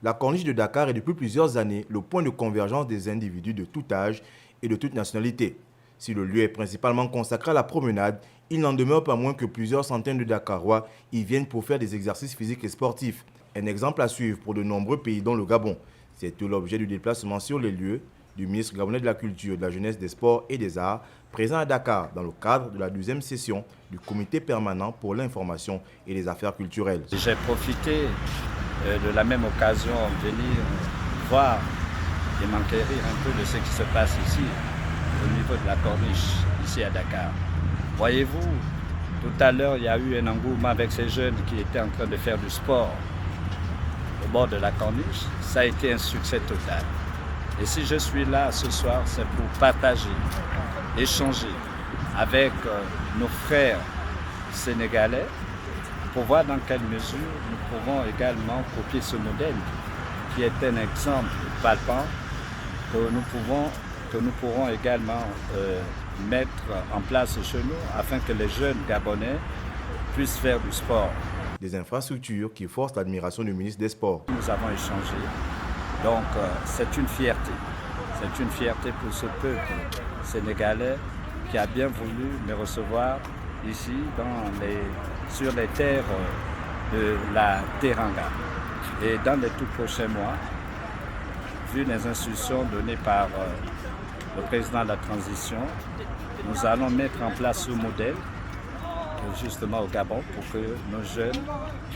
La corniche de Dakar est depuis plusieurs années le point de convergence des individus de tout âge et de toute nationalité. Si le lieu est principalement consacré à la promenade, il n'en demeure pas moins que plusieurs centaines de Dakarois y viennent pour faire des exercices physiques et sportifs. Un exemple à suivre pour de nombreux pays dont le Gabon. C'est tout l'objet du déplacement sur les lieux du ministre gabonais de la Culture, de la Jeunesse, des Sports et des Arts, présent à Dakar dans le cadre de la 12e session du Comité permanent pour l'information et les affaires culturelles. J'ai profité de la même occasion de venir voir et m'enquérir un peu de ce qui se passe ici, au niveau de la corniche, ici à Dakar. Voyez-vous, tout à l'heure, il y a eu un engouement avec ces jeunes qui étaient en train de faire du sport au bord de la corniche. Ça a été un succès total. Et si je suis là ce soir, c'est pour partager, échanger avec nos frères sénégalais pour voir dans quelle mesure nous pouvons également copier ce modèle qui est un exemple palpable que nous pourrons également mettre en place chez nous afin que les jeunes Gabonais puissent faire du sport. Des infrastructures qui forcent l'admiration du ministre des Sports. Nous avons échangé. Donc c'est une fierté. C'est une fierté pour ce peuple sénégalais qui a bien voulu me recevoir ici sur les terres de la Teranga. Et dans les tout prochains mois, vu les instructions données par le président de la transition, nous allons mettre en place ce modèle justement au Gabon pour que nos jeunes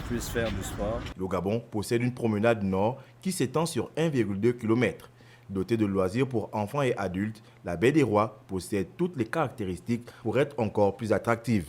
puissent faire du sport. Le Gabon possède une promenade nord qui s'étend sur 1,2 km. Dotée de loisirs pour enfants et adultes, la baie des Rois possède toutes les caractéristiques pour être encore plus attractive.